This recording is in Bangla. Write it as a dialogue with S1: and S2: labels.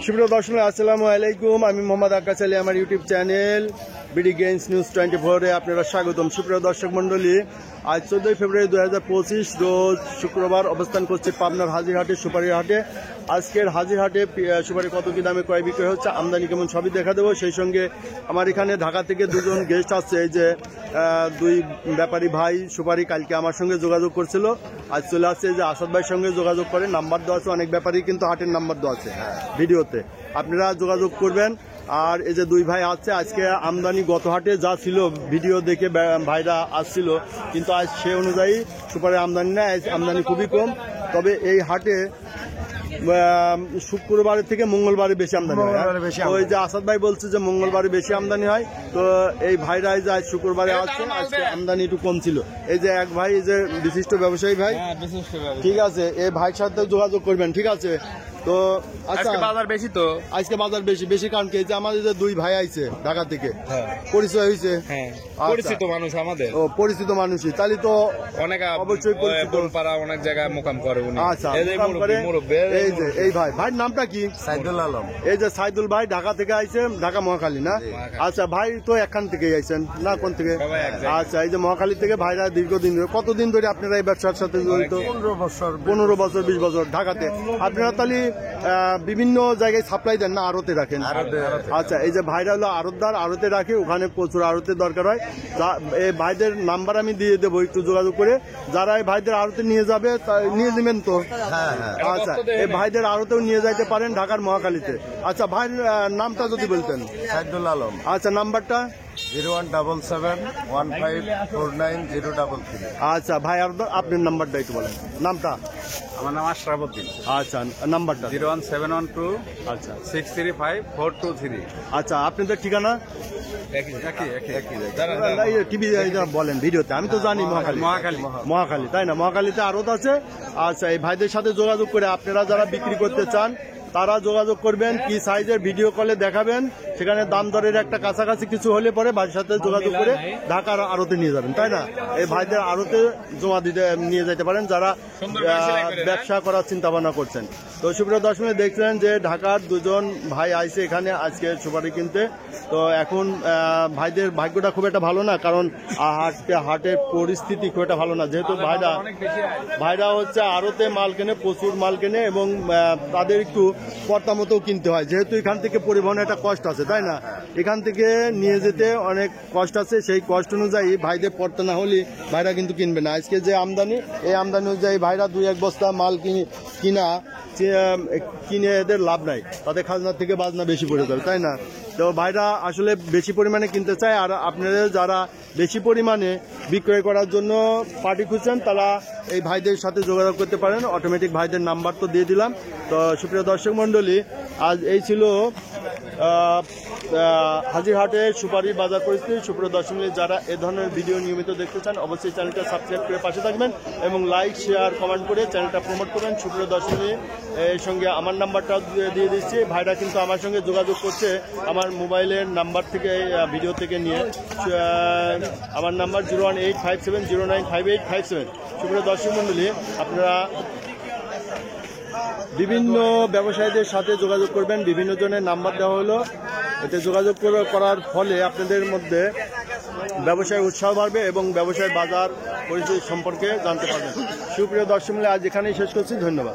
S1: সুপ্রিয় দর্শক আসসালামু আলাইকুম, আমি মোহাম্মদ আকাশ আলী, আমার YouTube channel BD games news 24-এ আপনারা স্বাগতম। সুপ্রিয় দর্শক মন্ডলী, আজ 14 ফেব্রুয়ারি 2025 রোজ শুক্রবার অবস্থান করছে পাবনার হাজিরহাটে সুপারি হাটে। আজকের হাজিরহাটে সুপারি কত কি দামে ক্রয় বিক্রয় হচ্ছে, আমদানি কেমন, সবই দেখা দেবো। সেই সঙ্গে আমার এখানে ঢাকা থেকে দুজন গেস্ট আসছে, এই যে দুই ব্যাপারী ভাই সুপারি কালকে আমার সঙ্গে যোগাযোগ করছিল, আজ চলে আসছে। যে আসাদ ভাইয়ের সঙ্গে যোগাযোগ করে, নাম্বার দেওয়া আছে, অনেক ব্যাপারী কিন্তু হাটের নাম্বার দেওয়া আছে ভিডিওতে, আপনারা যোগাযোগ করবেন। আর এই যে দুই ভাই আসছে, আজকে আমদানি গত হাটে যা ছিল ভিডিও দেখে ভাইরা আসছিল, কিন্তু আজ সে অনুযায়ী সুপারের আমদানি নেই, আমদানি খুবই কম। তবে এই হাটে শুক্রবারের থেকে মঙ্গলবারে বেশি আমদানি হয়। ওই যে আসাদ ভাই বলছে যে মঙ্গলবারে বেশি আমদানি হয়, তো এই ভাইরা যে আজ শুক্রবারে আসছে, আজকে আমদানি একটু কম ছিল। এই যে এক ভাই, এই যে বিশিষ্ট ব্যবসায়ী ভাই, ঠিক আছে, এই ভাইয়ের সাথে যোগাযোগ করবেন, ঠিক আছে। তো আচ্ছা, বাজার বেশি, তো আজকে বাজার বেশি কারণ কি, যে আমাদের যে দুই ভাই আইছে ঢাকা থেকে, পরিচয় হয়েছে,
S2: পরিচিত মানুষ আমাদের,
S1: ও পরিচিত মানুষই, তাহলে তো
S2: অনেক
S1: অবশ্যই পরিচিত,
S2: অনেক জায়গায় মোকাম করে উনি।
S1: আচ্ছা, এই যে এই ভাইয়ের নামটা কি?
S3: সাইদুল আলম।
S1: এই যে সাইদুল ভাই ঢাকা থেকে আইছে, ঢাকা মহাখালী না? আচ্ছা, ভাই তো এখান থেকে আইছেন না, কোন থেকে? আচ্ছা, এই যে মহাখালী থেকে ভাইরা দীর্ঘদিন ধরে, কতদিন ধরে আপনারা এই ব্যবসার সাথে জড়িত? 15 বছর 20 বছর ঢাকাতে। আপনারা তাহলে বিভিন্ন জায়গায় সাপ্লাই দেন না আড়তে রাখেন? আচ্ছা, এই যে ভাইরা হলো আড়তদার, আড়তে রাখে, ওখানে প্রচুর আড়তের দরকার হয়। এই ভাইদের নাম্বার আমি দিয়ে দেবো, একটু যোগাযোগ করে যারা এই ভাইদের আড়তে নিয়ে যাবে নিয়ে নেবেন তো। আচ্ছা, এই ভাইদের আড়তেও নিয়ে যাইতে পারেন ঢাকার মহাখালীতে। আচ্ছা, ভাইয়ের নামটা যদি বলতেন?
S3: সাইদুল আলম।
S1: আচ্ছা, নাম্বারটা?
S3: 01771590333।
S1: আচ্ছা ভাই, আপনার নাম্বারটা একটু বলেন, নামটা?
S3: আমার নাম আশরাফুদ্দিন।
S1: আচ্ছা, নাম্বারটা?
S3: 01712
S1: আচ্ছা
S3: 635423।
S1: আচ্ছা, আপনাদের ঠিকানা? টিভি বলেন ভিডিওতে, আমি তো জানি মহাখালী, তাই না? মহাখালীতে আড়ত আছে। আচ্ছা, এই ভাইদের সাথে যোগাযোগ করে আপনারা যারা বিক্রি করতে চান তারা যোগাযোগ করবেন, কি সাইজের ভিডিও কলে দেখাবেন, সেখানে দাম দরের একটা কাছাকাছি কিছু হলে পরে ভাইয়ের সাথে যোগাযোগ করে ঢাকার আড়তে নিয়ে যাবেন, তাই না? এই ভাইদের আড়তে জমা দিতে নিয়ে যেতে পারেন যারা ব্যবসা করার চিন্তা ভাবনা করছেন। তো সুপ্রিয় দর্শক, দেখলেন যে ঢাকার দুজন ভাই আইছে এখানে আজকে সুপারি কিনতে। তো এখন ভাইদের ভাগ্যটা খুব একটা ভালো না, কারণ হাটের পরিস্থিতি খুব একটা ভালো না, যেহেতু ভাইরা হচ্ছে আড়তে মাল কেনে, প্রচুর মাল কেনে, এবং তাদের একটু পর্তা মতো কিনতে হয়, যেহেতু এখান থেকে পরিবহনের একটা কষ্ট আছে, তাই না? এখান থেকে নিয়ে যেতে অনেক কষ্ট আছে, সেই কষ্ট অনুযায়ী ভাইদের পর্তা না হলে ভাইরা কিন্তু কিনবে না। আজকে যে আমদানি, এই আমদানি অনুযায়ী ভাইরা 2-1 বস্তা মাল কিনে এদের লাভ নাই, তাদের খাজনার থেকে বাজনা বেশি পড়ে যাবে, তাই না? তো ভাইরা আসলে বেশি পরিমাণে কিনতে চায়। আর আপনাদের যারা বেশি পরিমাণে বিক্রয় করার জন্য পার্টি খুঁজছেন, তারা এই ভাইদের সাথে যোগাযোগ করতে পারেন। অটোমেটিক ভাইদের নাম্বার তো দিয়ে দিলাম। তো সুপ্রিয় দর্শক মণ্ডলী, আজ এই ছিল হাজিরহাটের সুপারি বাজার পরিস্থিতি। সুপ্রিয় দর্শক মণ্ডলী, যারা এ ধরনের ভিডিও নিয়মিত দেখতে চান অবশ্যই চ্যানেলটা সাবস্ক্রাইব করে পাশে থাকবেন এবং লাইক, শেয়ার, কমেন্ট করে চ্যানেলটা প্রমোট করবেন। সুপ্রিয় দর্শক মণ্ডলী, এর সঙ্গে আমার নাম্বারটা দিয়ে দিচ্ছি। ভাইরা কিন্তু আমার সঙ্গে যোগাযোগ করছে আমার মোবাইলের নাম্বার থেকে, ভিডিও থেকে নিয়ে। আমার নাম্বার 01857095857। সুপ্রিয় দর্শক মণ্ডলী, আপনারা বিভিন্ন ব্যবসায়ীদের সাথে যোগাযোগ করবেন, বিভিন্ন জনের নাম্বার দেওয়া হলো, এতে যোগাযোগ করার ফলে আপনাদের মধ্যে ব্যবসায় উৎসাহ বাড়বে এবং ব্যবসায় বাজার পরিস্থিতি সম্পর্কে জানতে পারবেন। সুপ্রিয় দর্শক মণ্ডলী, আজ এখানেই শেষ করছি, ধন্যবাদ।